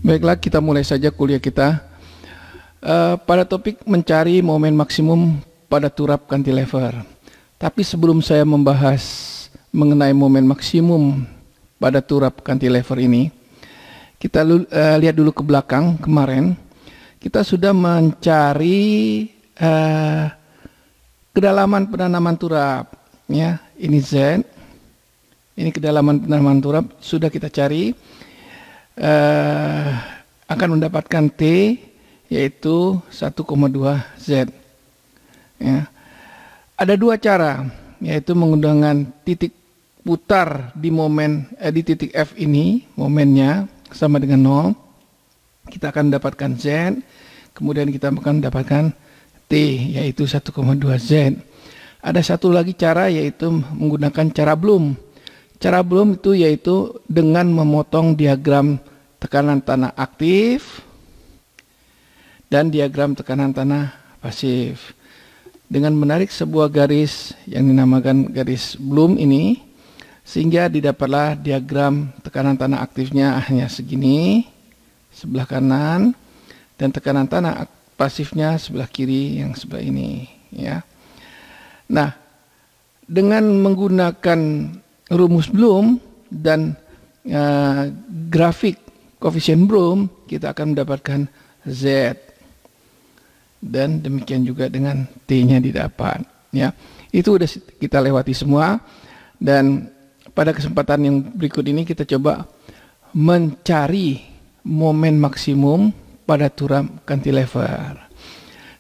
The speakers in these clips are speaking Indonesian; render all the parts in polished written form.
Baiklah, kita mulai saja kuliah kita. Pada topik mencari momen maksimum pada turap cantilever. Tapi sebelum saya membahas mengenai momen maksimum pada turap cantilever ini, kita lihat dulu ke belakang kemarin. Kita sudah mencari kedalaman penanaman turap. Ya, ini Z. Ini kedalaman penanaman turap sudah kita cari. Akan mendapatkan T yaitu 1,2 Z. Ya. Ada dua cara, yaitu menggunakan titik putar di di titik F ini, momennya sama dengan 0. Kita akan mendapatkan Z, kemudian kita akan mendapatkan T yaitu 1,2 Z. Ada satu lagi cara, yaitu menggunakan cara Bloom. Cara Bloom itu yaitu dengan memotong diagram tekanan tanah aktif dan diagram tekanan tanah pasif. Dengan menarik sebuah garis yang dinamakan garis Bloom ini, sehingga didapatlah diagram tekanan tanah aktifnya hanya segini, sebelah kanan, dan tekanan tanah pasifnya sebelah kiri yang sebelah ini. Ya. Nah, dengan menggunakan rumus Bloom dan grafik koefisien Bloom, kita akan mendapatkan Z. Dan demikian juga dengan T-nya didapat. Ya, itu udah kita lewati semua. Dan pada kesempatan yang berikut ini kita coba mencari momen maksimum pada turap cantilever.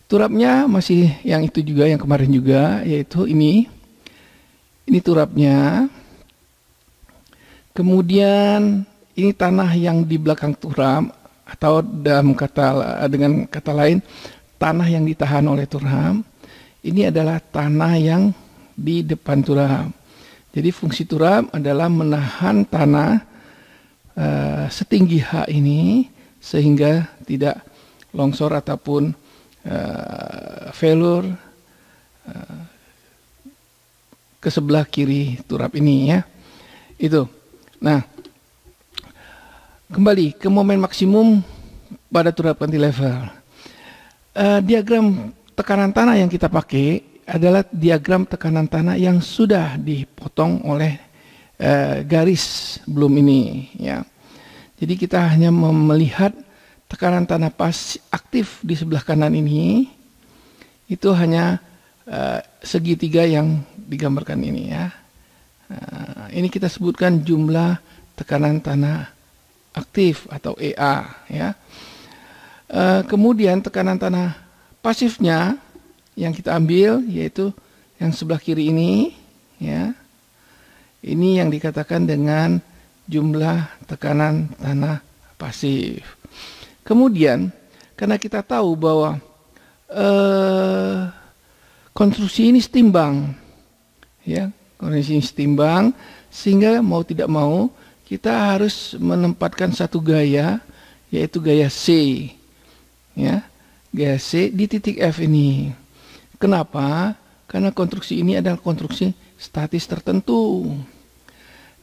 Turapnya masih yang itu juga, yang kemarin juga, yaitu ini. Ini turapnya. Kemudian ini tanah yang di belakang turap, atau dengan kata lain, tanah yang ditahan oleh turap. Ini adalah tanah yang di depan turap. Jadi fungsi turap adalah menahan tanah setinggi H ini sehingga tidak longsor ataupun failure ke sebelah kiri turap ini, ya. Itu. Nah, kembali ke momen maksimum pada turap cantilever. Diagram tekanan tanah yang kita pakai adalah diagram tekanan tanah yang sudah dipotong oleh garis Bloom ini. Ya. Jadi kita hanya melihat tekanan tanah aktif di sebelah kanan ini, itu hanya segitiga yang digambarkan ini, ya. Ini kita sebutkan jumlah tekanan tanah aktif atau EA, ya. Kemudian tekanan tanah pasifnya yang kita ambil yaitu yang sebelah kiri ini, ya. Ini yang dikatakan dengan jumlah tekanan tanah pasif. Kemudian karena kita tahu bahwa konstruksi ini setimbang, ya. Konstruksi ini setimbang, sehingga mau tidak mau kita harus menempatkan satu gaya, yaitu gaya C, ya, gaya C di titik F ini. Kenapa? Karena konstruksi ini adalah konstruksi statis tertentu.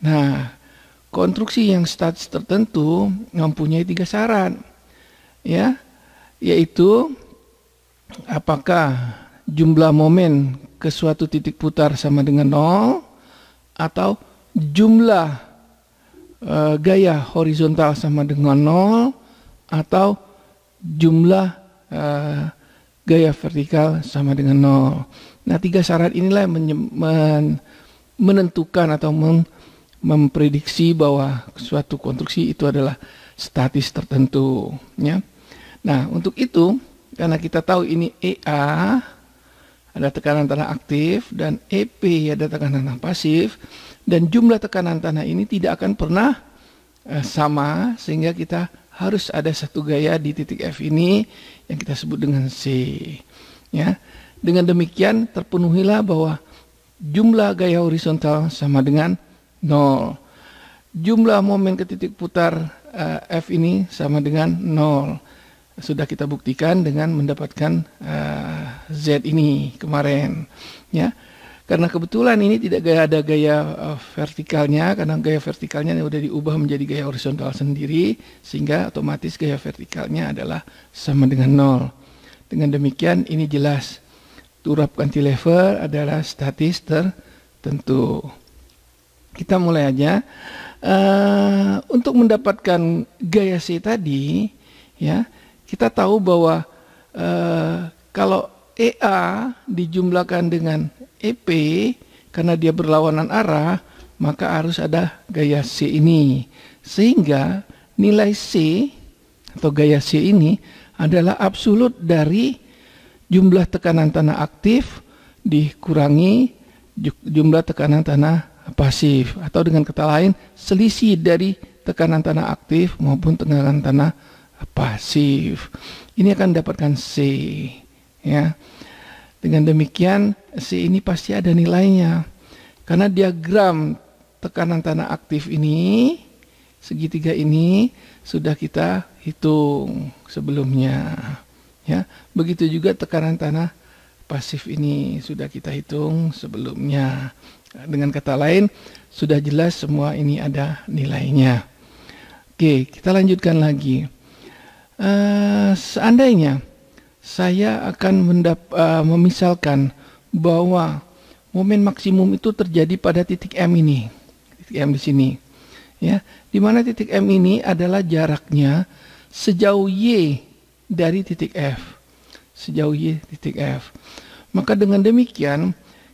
Nah, konstruksi yang statis tertentu mempunyai 3 syarat, ya, yaitu apakah jumlah momen ke suatu titik putar sama dengan 0, atau jumlah gaya horizontal sama dengan 0, atau jumlah gaya vertikal sama dengan 0. Nah, 3 syarat inilah yang menentukan atau memprediksi bahwa suatu konstruksi itu adalah statis tertentu, ya. Nah, untuk itu, karena kita tahu ini EA ada tekanan tanah aktif dan EP ada tekanan tanah pasif, dan jumlah tekanan tanah ini tidak akan pernah sama, sehingga kita harus ada satu gaya di titik F ini yang kita sebut dengan C, ya. Dengan demikian terpenuhilah bahwa jumlah gaya horizontal sama dengan 0. Jumlah momen ke titik putar F ini sama dengan 0. Sudah kita buktikan dengan mendapatkan Z ini kemarin, ya. Karena kebetulan ini tidak ada gaya vertikalnya, karena gaya vertikalnya sudah diubah menjadi gaya horizontal sendiri, sehingga otomatis gaya vertikalnya adalah sama dengan 0. Dengan demikian ini jelas turap cantilever adalah statis tertentu. Kita mulai aja. Untuk mendapatkan gaya C tadi, ya, kita tahu bahwa kalau EA dijumlahkan dengan EP karena dia berlawanan arah, maka harus ada gaya C ini. Sehingga nilai C atau gaya C ini adalah absolut dari jumlah tekanan tanah aktif dikurangi jumlah tekanan tanah pasif, atau dengan kata lain selisih dari tekanan tanah aktif maupun tekanan tanah pasif. Ini akan mendapatkan C, ya. Dengan demikian C ini pasti ada nilainya, karena diagram tekanan tanah aktif ini, segitiga ini sudah kita hitung sebelumnya, ya. Begitu juga tekanan tanah pasif ini sudah kita hitung sebelumnya. Dengan kata lain, sudah jelas semua ini ada nilainya. Oke, kita lanjutkan lagi. Seandainya saya akan memisalkan bahwa momen maksimum itu terjadi pada titik M ini, titik M di sini, ya, di mana titik M ini adalah jaraknya sejauh Y dari titik F, sejauh Y titik F. Maka dengan demikian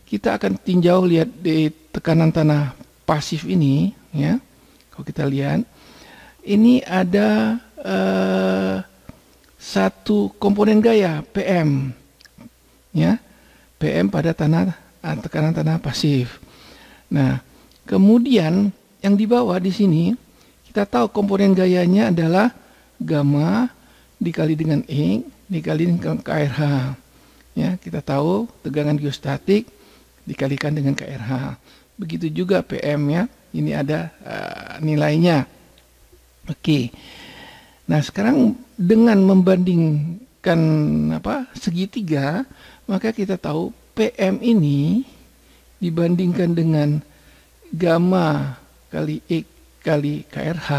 kita akan tinjau lihat di tekanan tanah pasif ini, ya. Kalau kita lihat, ini ada satu komponen gaya PM, ya, PM pada tekanan tanah pasif. Nah, kemudian yang di bawah di sini kita tahu komponen gayanya adalah gamma dikali dengan X dikali dengan KRH. Ya, kita tahu tegangan geostatik dikalikan dengan KRH. Begitu juga PM, ya. Ini ada nilainya. Oke. Nah, sekarang dengan membandingkan segitiga, maka kita tahu PM ini dibandingkan dengan gamma kali X kali KRH,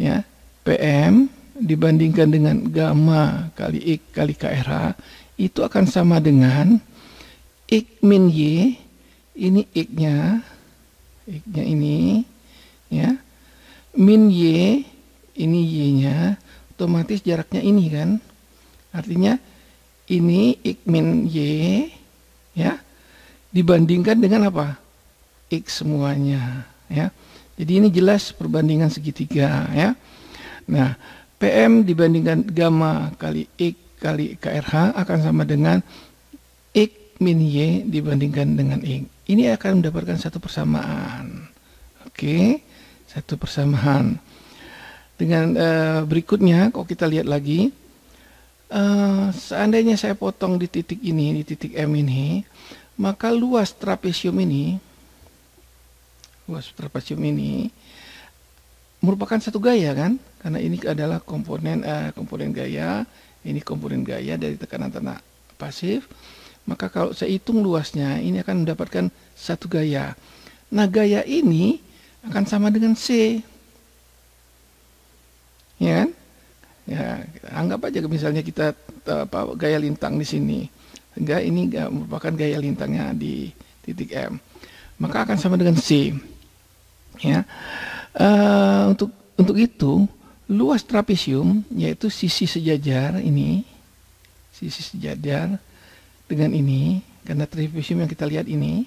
ya. PM dibandingkan dengan gamma kali X kali KRH itu akan sama dengan X min Y, ini X-nya ini, ya, min Y, ini Y-nya, otomatis jaraknya ini kan, artinya ini X min Y, ya, dibandingkan dengan apa? X semuanya, ya. Jadi ini jelas perbandingan segitiga, ya. Nah, PM dibandingkan gamma kali X kali KRH akan sama dengan X min Y dibandingkan dengan X. Ini akan mendapatkan satu persamaan. Oke, satu persamaan. Dengan berikutnya, kalau kita lihat lagi, seandainya saya potong di titik ini, di titik M ini, maka luas trapesium ini merupakan satu gaya kan? Karena ini adalah komponen gaya, ini komponen gaya dari tekanan tanah pasif. Maka kalau saya hitung luasnya, ini akan mendapatkan satu gaya. Nah, gaya ini akan sama dengan C. Ya kan? Ya, anggap aja misalnya kita gaya lintang di sini. Sehingga ini merupakan gaya lintangnya di titik M. Maka akan sama dengan C. Ya. Untuk itu, luas trapesium, yaitu sisi sejajar ini, sisi sejajar dengan ini, karena trapesium yang kita lihat ini,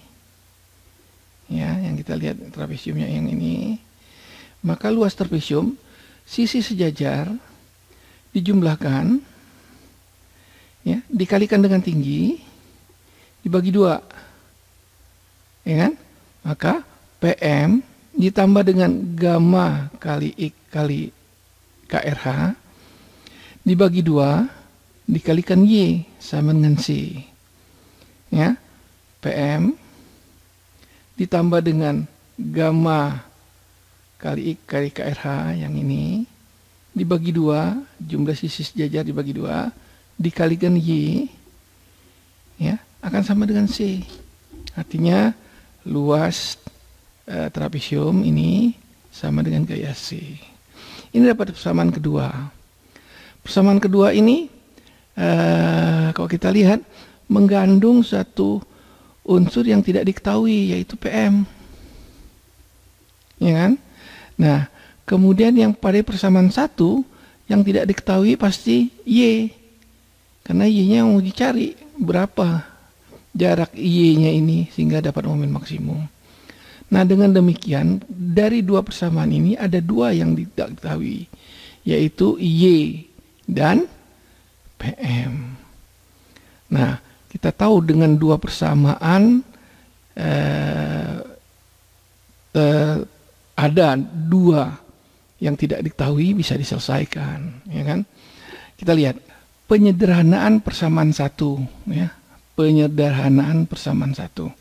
ya, yang kita lihat trapesiumnya yang ini, maka luas trapesium sisi sejajar dijumlahkan, ya, dikalikan dengan tinggi dibagi 2, ya kan? Maka PM ditambah dengan gamma kali X kali KRH dibagi 2 dikalikan Y sama dengan C. Ya, PM ditambah dengan gamma kali X kali KRH yang ini dibagi 2, jumlah sisi sejajar dibagi 2 dikalikan Y, ya, akan sama dengan C. Artinya luas trapesium ini sama dengan gaya C. Ini dapat persamaan kedua. Persamaan kedua ini kalau kita lihat mengandung satu unsur yang tidak diketahui, yaitu PM. Ya kan? Nah, kemudian yang pada persamaan satu yang tidak diketahui pasti Y. Karena Y-nya mau dicari berapa jarak Y-nya ini sehingga dapat momen maksimum. Nah, dengan demikian dari dua persamaan ini ada dua yang tidak diketahui, yaitu Y dan PM. Nah, kita tahu dengan dua persamaan ada dua yang tidak diketahui bisa diselesaikan, ya kan? Kita lihat penyederhanaan persamaan satu, ya. Penyederhanaan persamaan satu.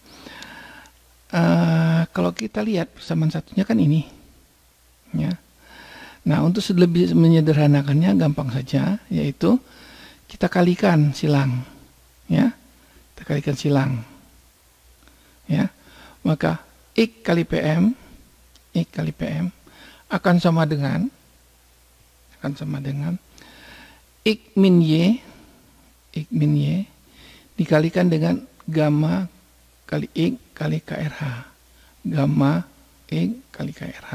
Kalau kita lihat persamaan satunya kan ini, ya. Nah, untuk lebih menyederhanakannya gampang saja, yaitu kita kalikan silang, ya. Kita kalikan silang, ya. Maka X kali PM akan sama dengan X min Y dikalikan dengan gamma kali X kali KRH. Gamma X kali KRH.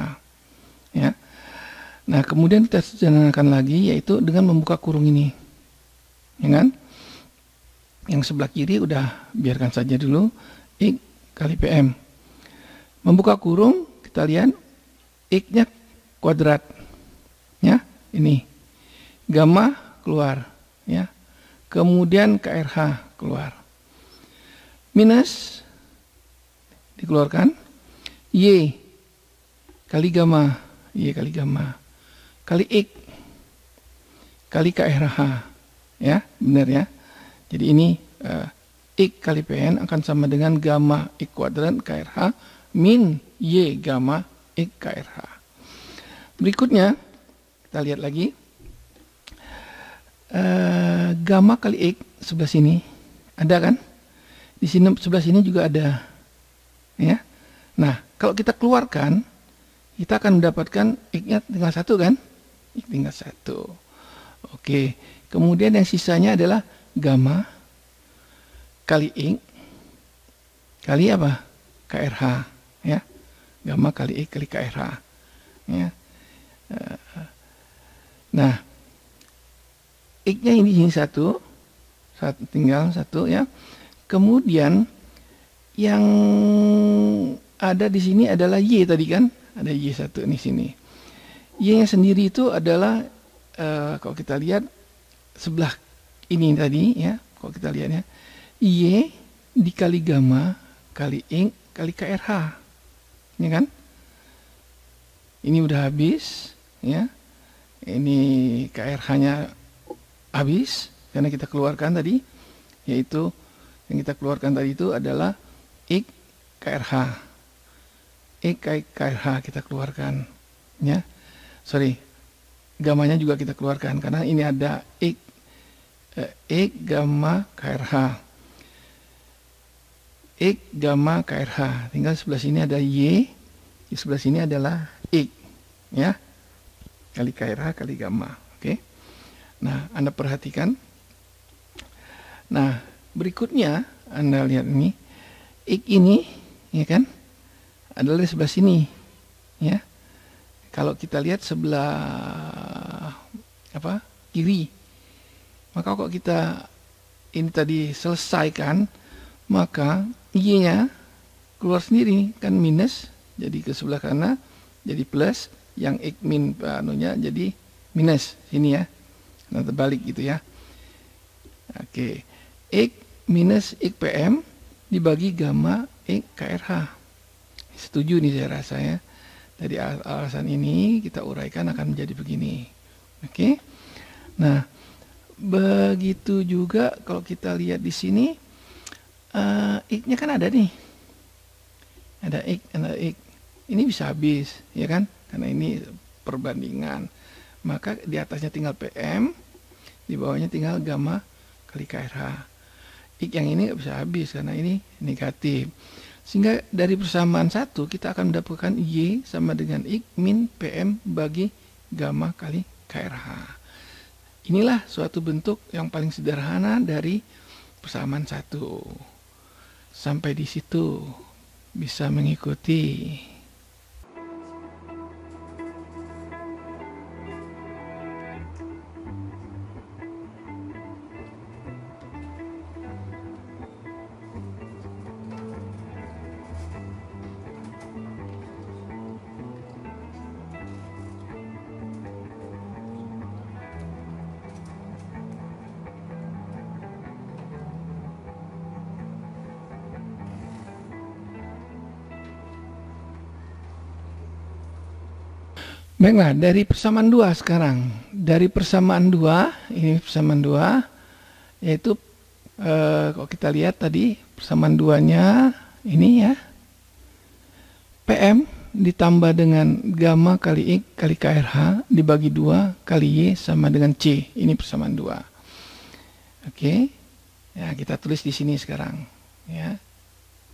Ya. Nah, kemudian kita sederhanakan lagi, yaitu dengan membuka kurung ini. Ya kan? Yang sebelah kiri udah biarkan saja dulu, X kali PM. Membuka kurung, kita lihat X-nya kuadrat. Ya, ini. Gamma keluar, ya. Kemudian KRH keluar. Minus dikeluarkan Y kali gamma, kali X kali KRH, ya, benar ya. Jadi ini X kali PN akan sama dengan gamma X kuadrat KRH min Y gamma X KRH. Berikutnya kita lihat lagi gamma kali X sebelah sini ada kan? Di sini sebelah sini juga ada, ya. Nah, kalau kita keluarkan, kita akan mendapatkan X-nya tinggal satu kan? X tinggal satu. Oke. Kemudian yang sisanya adalah gamma kali X kali apa? KRH, ya. Gamma kali X kali KRH, ya. Nah, X-nya ini satu, tinggal satu, ya. Kemudian yang ada di sini adalah Y tadi kan, ada Y1 di sini. Y-nya sendiri itu adalah kalau kita lihat sebelah ini tadi, ya, kalau kita lihat ya, Y dikali gamma kali X kali KRH, ya kan? Ini udah habis, ya. Ini KRH-nya habis karena kita keluarkan tadi, yaitu yang kita keluarkan tadi itu adalah X KRH. X KRH kita keluarkan, ya. Sorry, gamanya juga kita keluarkan karena ini ada X gamma KRH. X gamma KRH. Tinggal sebelah sini ada Y, di sebelah sini adalah X, ya. Kali KRH kali gamma. Oke. Nah, Anda perhatikan. Nah, berikutnya Anda lihat ini, X ini, ya kan, adalah di sebelah sini, ya. Kalau kita lihat sebelah apa kiri, maka kalau kita ini tadi selesaikan, maka Y-nya keluar sendiri kan minus, jadi ke sebelah kanan jadi plus, yang X min anunya jadi minus sini, ya. Nah, terbalik gitu, ya. Oke. X minus X PM dibagi gamma X KRH. Setuju nih saya rasa, ya. Dari alasan ini kita uraikan akan menjadi begini. Oke. Nah, begitu juga kalau kita lihat di sini, X-nya kan ada nih. Ada X, ada X. Ini bisa habis, ya kan? Karena ini perbandingan. Maka di atasnya tinggal PM, di bawahnya tinggal gamma kali KRH. X yang ini nggak bisa habis karena ini negatif. Sehingga dari persamaan 1 kita akan mendapatkan Y sama dengan X min PM bagi gamma kali KRH. Inilah suatu bentuk yang paling sederhana dari persamaan 1. Sampai di situ bisa mengikuti. Baiklah, dari persamaan 2 sekarang. Dari persamaan 2, ini persamaan 2, yaitu kalau kita lihat tadi persamaan 2-nya ini ya. PM ditambah dengan gamma kali X kali KRH dibagi 2 kali Y sama dengan C. Ini persamaan 2. Oke. Ya, kita tulis di sini sekarang, ya.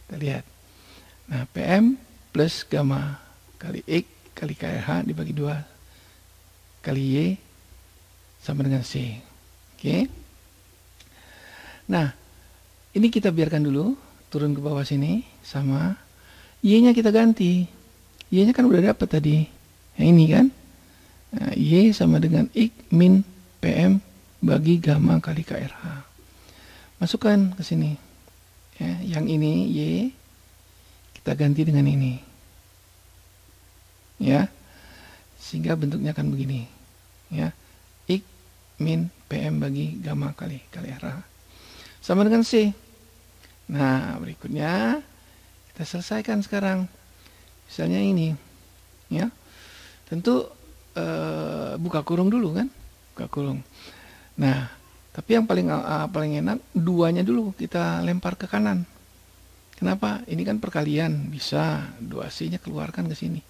Kita lihat. Nah, PM plus gamma kali X kali KRH dibagi 2 kali Y sama dengan C. Oke. Nah, ini kita biarkan dulu turun ke bawah sini sama Y-nya kita ganti. Y-nya kan udah dapat tadi. Yang ini kan. Nah, Y sama dengan X min PM bagi gamma kali KRH. Masukkan ke sini. Ya, yang ini Y kita ganti dengan ini. Ya, sehingga bentuknya akan begini, ya, X min PM bagi gamma kali R sama dengan C. Nah, berikutnya kita selesaikan sekarang. Misalnya ini, ya, tentu buka kurung dulu kan, buka kurung. Nah, tapi yang paling enak duanya dulu kita lempar ke kanan. Kenapa? Ini kan perkalian, bisa 2C-nya keluarkan ke sini.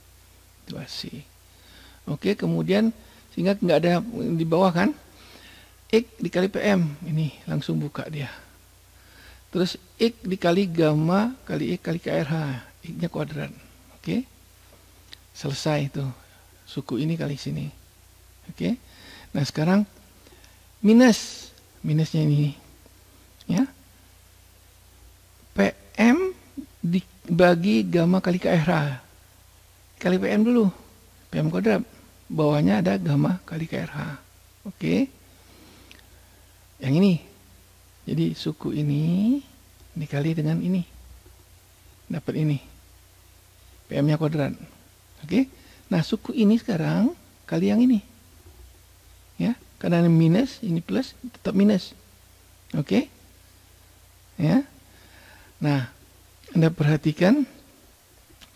2C. Oke, kemudian sehingga nggak ada di bawah kan, X dikali PM, ini langsung buka dia. Terus X dikali gamma kali X kali KRH, X-nya kuadrat. Oke, selesai itu suku ini kali sini. Oke, nah sekarang minusnya ini, ya, PM dibagi gamma kali KRH kali PM dulu, PM kuadrat, bawahnya ada gamma kali KRH. Oke, yang ini, jadi suku ini dikali dengan ini, dapat ini, PM-nya kuadrat. Oke, nah suku ini sekarang kali yang ini, ya, karena ini minus, ini plus, tetap minus. Oke, ya, nah Anda perhatikan.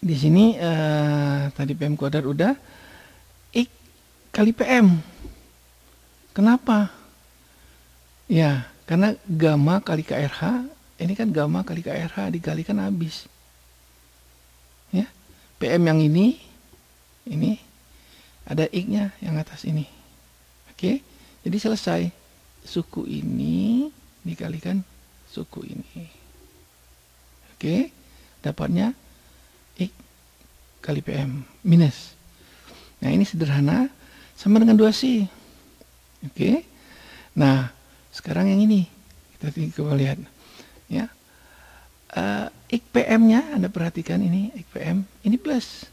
Di sini tadi PM kuadrat udah, X kali PM. Kenapa? Ya, karena gamma kali KRH, ini kan gamma kali KRH dikalikan habis. Ya, PM yang ini ada X-nya yang atas ini. Oke, jadi selesai. Suku ini dikalikan suku ini. Oke, dapatnya X kali PM minus. Nah, ini sederhana sama dengan 2C. Oke. Nah, sekarang yang ini kita coba lihat, ya. X PM-nya Anda perhatikan, ini X PM, ini plus,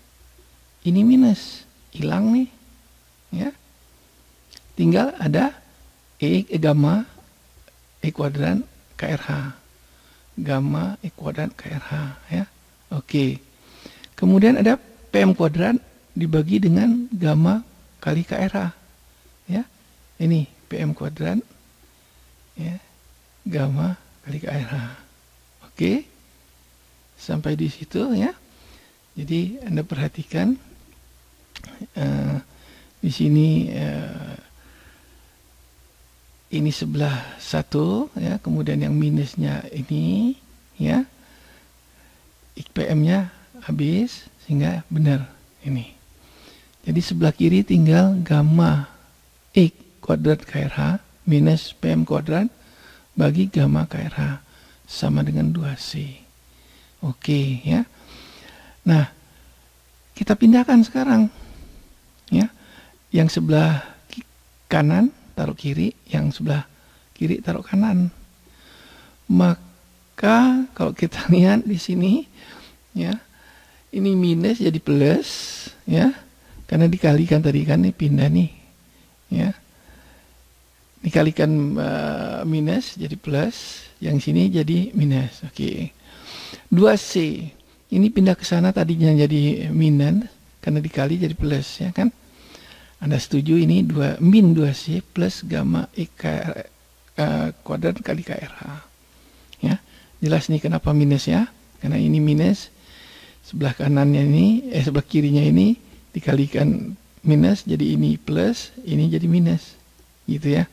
ini minus, hilang nih, ya. Tinggal ada gamma X kuadrat KRH, gamma X kuadrat KRH, ya. Oke. Kemudian ada PM kuadrat dibagi dengan gamma kali KRH. Ya. Ini PM kuadrat, ya, gamma kali KRH. Oke. Sampai di situ, ya. Jadi Anda perhatikan di sini ini sebelah 1, ya, kemudian yang minusnya ini, ya. XPM-nya habis sehingga benar ini. Jadi sebelah kiri tinggal gamma X kuadrat KRH minus PM kuadrat bagi gamma KRH. sama dengan 2C. Oke ya. Nah, kita pindahkan sekarang ya. Yang sebelah kanan taruh kiri, yang sebelah kiri taruh kanan. Maka kalau kita lihat di sini ya, ini minus jadi plus ya. Karena dikalikan tadi kan, ini pindah nih ya. Dikalikan minus jadi plus, yang sini jadi minus. Oke. 2C ini pindah ke sana, tadinya jadi minus karena dikali jadi plus ya kan. Anda setuju ini min 2C plus gamma X kuadrat kali KRH ya. Jelas nih kenapa minus ya, karena ini minus, sebelah kanannya ini sebelah kirinya ini dikalikan minus, jadi ini plus, ini jadi minus gitu ya.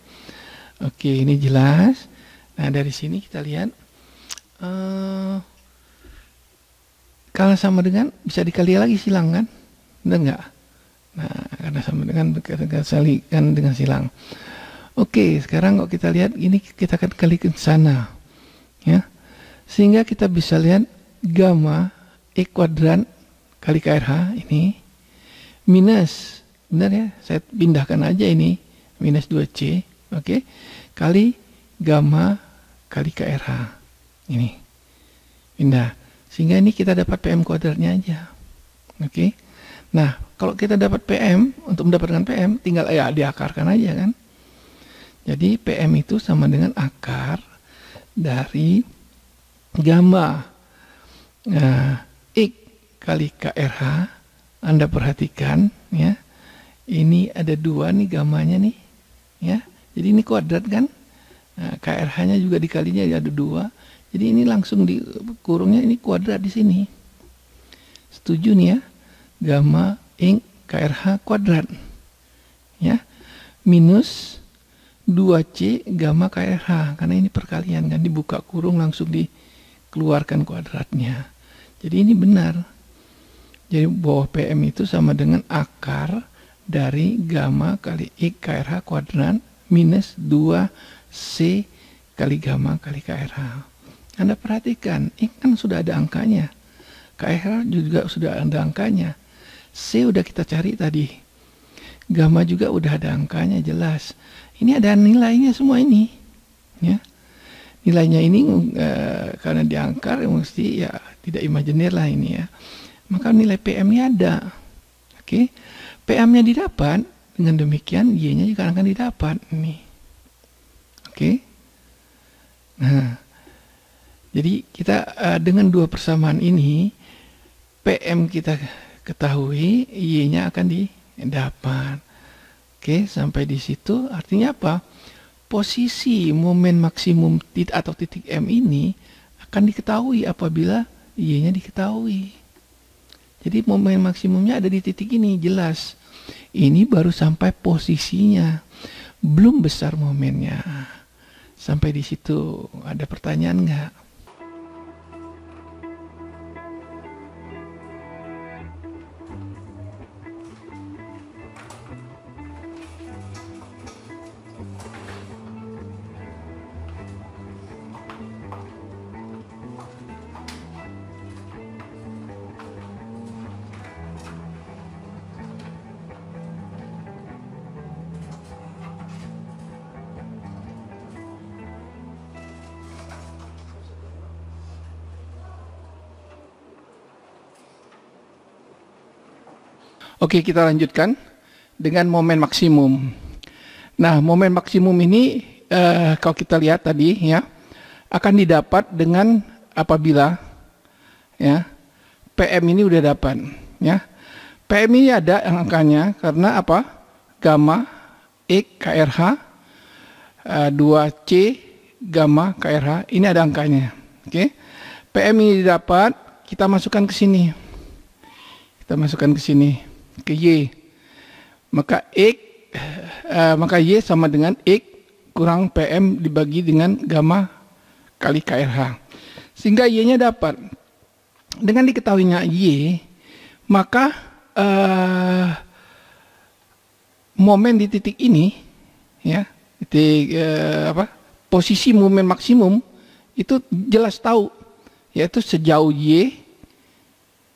Oke, ini jelas. Nah, dari sini kita lihat kalau sama dengan bisa dikali lagi silang kan, benar nggak? Nah, karena sama dengan kalikan dengan silang. Oke, sekarang kalau kita lihat ini, kita akan kalikan sana ya, sehingga kita bisa lihat gamma X kuadrat kali KRH ini minus, benar ya, saya pindahkan aja ini minus 2C, oke, kali gamma kali KRH ini pindah, sehingga ini kita dapat PM kuadratnya aja. Oke. Nah, kalau kita dapat PM, untuk mendapatkan PM tinggal ya diakarkan aja kan. Jadi PM itu sama dengan akar dari gamma X kali KRH. Anda perhatikan ya, ini ada 2 nih gamanya nih ya, jadi ini kuadrat kan. Nah, KRH-nya juga dikalinya ada 2, jadi ini langsung dikurungnya ini kuadrat di sini. Setuju nih ya, gamma X KRH kuadrat ya, minus 2C gamma KRH, karena ini perkalian kan, dibuka kurung langsung dikeluarkan kuadratnya. Jadi ini benar. Jadi bawah PM itu sama dengan akar dari gamma kali X KRH kuadrat minus 2C kali gamma kali KRH. Anda perhatikan, X kan sudah ada angkanya, KRH juga sudah ada angkanya, C udah kita cari tadi, gamma juga udah ada angkanya jelas. Ini ada nilainya semua ini ya. Nilainya ini karena diangkar mesti ya tidak imajiner lah ini ya. Maka nilai PM-nya ada. Oke. PM-nya didapat, dengan demikian Y-nya juga akan didapat nih. Oke. Nah, jadi kita dengan dua persamaan ini, PM kita ketahui, Y-nya akan didapat. Oke, sampai di situ artinya apa? Posisi momen maksimum atau titik M ini akan diketahui apabila Y-nya diketahui. Jadi momen maksimumnya ada di titik ini, jelas. Ini baru sampai posisinya, belum besar momennya. Sampai di situ ada pertanyaan nggak? Oke, kita lanjutkan dengan momen maksimum. Nah, momen maksimum ini kalau kita lihat tadi ya, akan didapat dengan apabila ya PM ini udah dapat ya. PM ini ada angkanya karena apa? Gamma X KRH 2C gamma KRH ini ada angkanya. Oke. PM ini didapat, kita masukkan ke sini. Kita masukkan ke sini. Ke Y, maka maka Y sama dengan X kurang PM dibagi dengan gamma kali KRH, sehingga Y-nya dapat. Dengan diketahuinya Y, maka momen di titik ini ya, titik posisi momen maksimum itu jelas tahu, yaitu sejauh Y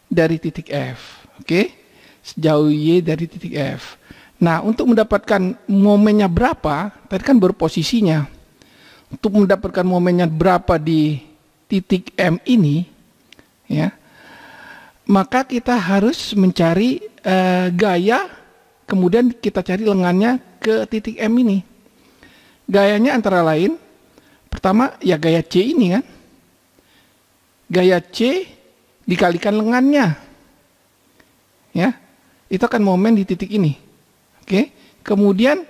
dari titik F. Oke, sejauh Y dari titik F. Nah, untuk mendapatkan momennya berapa, tadi kan baru posisinya. Untuk mendapatkan momennya berapa di titik M ini, ya, maka kita harus mencari gaya, kemudian kita cari lengannya ke titik M ini. Gayanya antara lain, pertama ya gaya C ini kan. Gaya C dikalikan lengannya. Ya, itu akan momen di titik ini. Oke, kemudian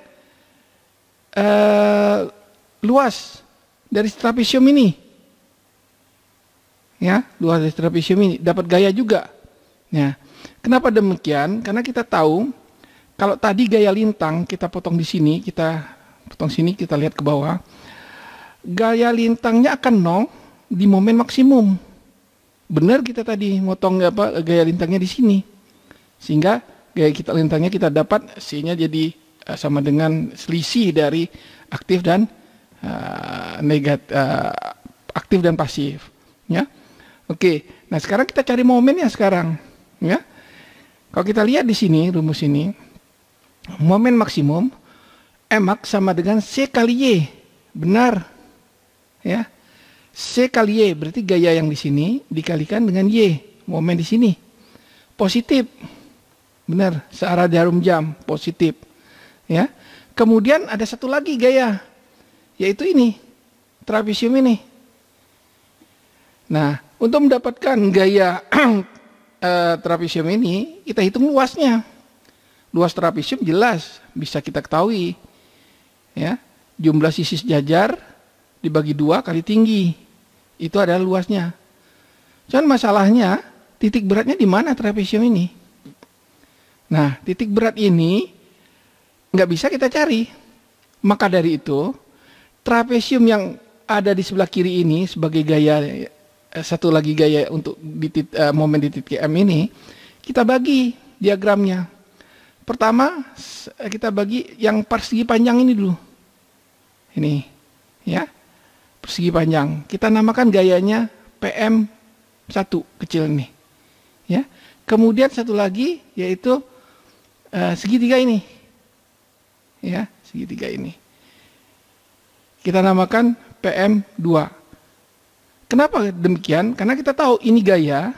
luas dari trapesium ini, ya, luas dari trapesium ini dapat gaya juga. Ya, kenapa demikian? Karena kita tahu kalau tadi gaya lintang kita potong di sini, kita potong sini, kita lihat ke bawah, gaya lintangnya akan 0 di momen maksimum. Benar kita tadi motong gaya lintangnya di sini, sehingga gaya kita lintangnya kita dapat C-nya jadi sama dengan selisih dari aktif dan aktif dan pasif, ya. Oke, nah sekarang kita cari momennya sekarang, ya. Kalau kita lihat di sini rumus ini, momen maksimum Mmax sama dengan C kali Y, benar, ya. C kali Y berarti gaya yang di sini dikalikan dengan Y, momen di sini positif. Benar, searah jarum jam, positif. Ya. Kemudian ada satu lagi gaya, yaitu ini, trapesium ini. Nah, untuk mendapatkan gaya trapesium ini, kita hitung luasnya. Luas trapesium jelas, bisa kita ketahui. Ya, jumlah sisi sejajar dibagi 2 kali tinggi. Itu adalah luasnya. Cuman masalahnya, titik beratnya di mana trapesium ini? Nah, titik berat ini nggak bisa kita cari. Maka dari itu, trapesium yang ada di sebelah kiri ini sebagai gaya, satu lagi gaya untuk momen di titik M ini, kita bagi diagramnya. Pertama, kita bagi yang persegi panjang ini dulu. Ini, ya, persegi panjang. Kita namakan gayanya PM1 kecil ini. Ya. Kemudian satu lagi yaitu segitiga ini, ya, segitiga ini kita namakan PM2. Kenapa demikian? Karena kita tahu ini gaya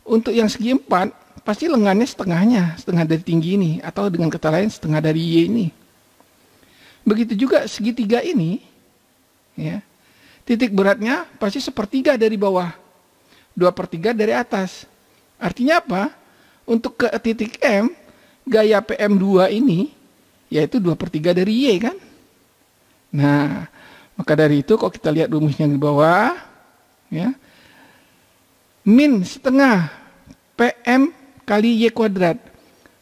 untuk yang segi 4 pasti lengannya setengah dari tinggi ini, atau dengan kata lain setengah dari Y ini. Begitu juga segitiga ini, ya, titik beratnya pasti 1/3 dari bawah, 2/3 dari atas. Artinya apa? Untuk ke titik M, gaya PM2 ini, yaitu 2/3 dari Y kan? Nah, maka dari itu kalau kita lihat rumusnya di bawah, ya, min setengah PM kali Y kuadrat.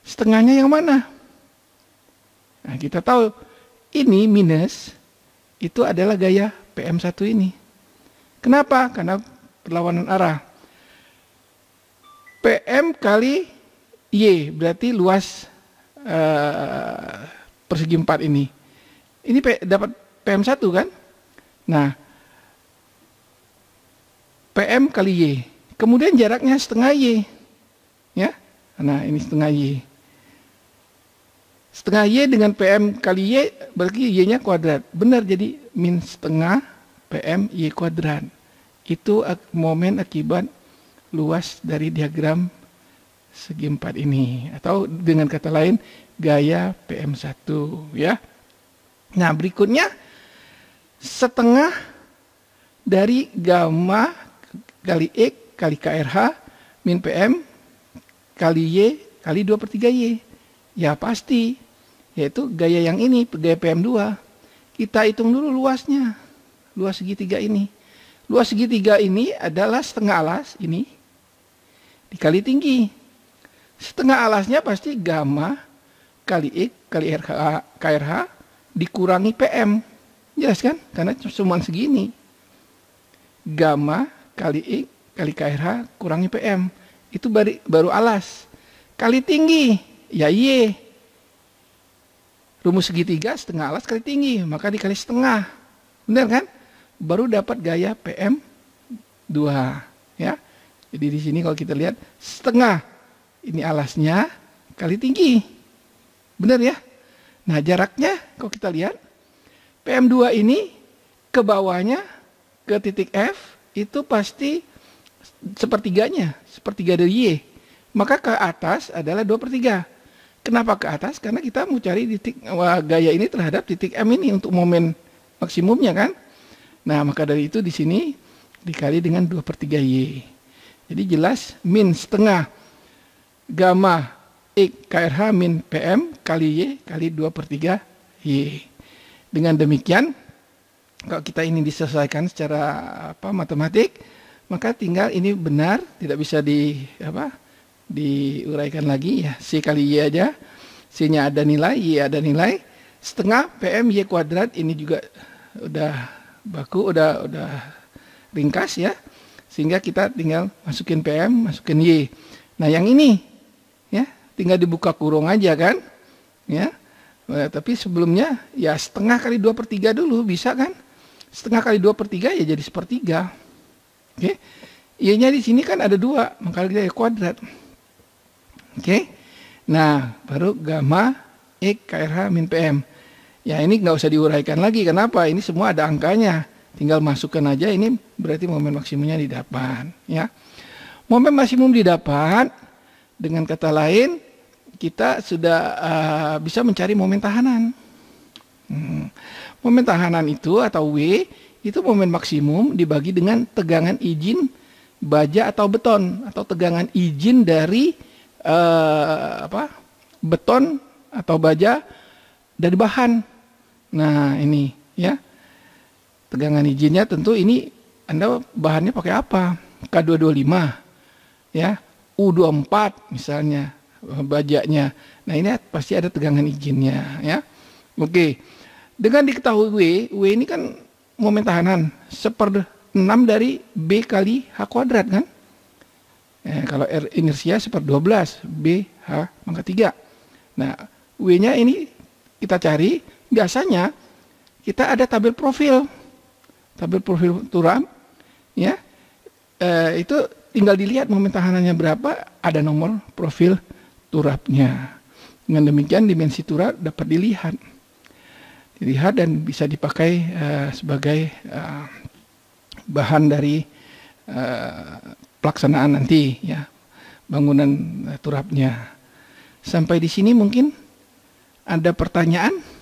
Setengahnya yang mana? Nah, kita tahu ini minus, itu adalah gaya PM1 ini. Kenapa? Karena perlawanan arah. PM kali Y berarti luas persegi 4 ini. Ini dapat PM1 kan? Nah, PM kali Y. Kemudian jaraknya setengah Y. Ya. Nah, ini setengah Y. Setengah Y dengan PM kali Y berarti Y-nya kuadrat. Benar, jadi min setengah PM Y kuadrat. Itu momen akibat luas dari diagram segi 4 ini, atau dengan kata lain gaya PM1, ya. Nah, berikutnya setengah dari gamma kali X kali KRH min PM kali Y kali 2/3 Y. Ya pasti, yaitu gaya yang ini, gaya PM2. Kita hitung dulu luasnya, luas segitiga ini. Luas segitiga ini adalah setengah alas ini dikali tinggi. Setengah alasnya pasti gamma kali X kali KRH dikurangi PM. Jelas kan? Karena cuma segini. Gamma kali X kali KRH kurangi PM. Itu baru alas. Kali tinggi, ya Y. Rumus segitiga setengah alas kali tinggi, maka dikali setengah. Benar kan? baru dapat gaya PM2 ya. Jadi di sini kalau kita lihat setengah ini alasnya kali tinggi. Benar ya? Nah, jaraknya kalau kita lihat PM2 ini ke bawahnya ke titik F itu pasti sepertiganya, sepertiga dari Y. Maka ke atas adalah 2/3. Kenapa ke atas? Karena kita mau cari titik gaya ini terhadap titik M ini untuk momen maksimumnya kan. Nah, maka dari itu di sini dikali dengan 2/3 Y. Jadi jelas min setengah gamma X KRH min PM kali Y kali 2/3 Y. Dengan demikian, kalau kita ini diselesaikan secara matematik, maka tinggal ini benar, tidak bisa diuraikan lagi ya. C kali Y aja, C-nya ada nilai, Y ada nilai, setengah PM Y kuadrat ini juga udah baku, udah ringkas ya. Sehingga kita tinggal masukin PM, masukin Y. Nah, yang ini ya, tinggal dibuka kurung aja kan? Ya. Tapi sebelumnya ya setengah kali 2/3 dulu bisa kan? Setengah kali 2/3 ya jadi sepertiga. Oke. Y-nya di sini kan ada 2, maka kita kuadrat. Oke. Nah, baru gamma X KRH min PM. Ya, ini nggak usah diuraikan lagi. Kenapa? Ini semua ada angkanya. Tinggal masukkan aja, ini berarti momen maksimumnya didapat. Ya. Momen maksimum didapat, dengan kata lain, kita sudah bisa mencari momen tahanan. Momen tahanan itu atau W, itu momen maksimum dibagi dengan tegangan izin baja atau beton, atau tegangan izin dari beton atau baja dari bahan. Nah, ini ya. Tegangan izinnya tentu ini Anda bahannya pakai apa? K225 ya, U24 misalnya bajanya. Nah, ini pasti ada tegangan izinnya ya. Oke. Dengan diketahui W ini kan momen tahanan 1/6 dari B kali H kuadrat kan? Kalau R inersia 1/12 B H pangkat 3. Nah, W-nya ini kita cari, biasanya kita ada tabel profil turap ya. Itu tinggal dilihat momen tahanannya berapa, ada nomor profil turapnya. Dengan demikian dimensi turap dapat dilihat dan bisa dipakai sebagai bahan dari pelaksanaan nanti ya, bangunan turapnya. Sampai di sini mungkin ada pertanyaan?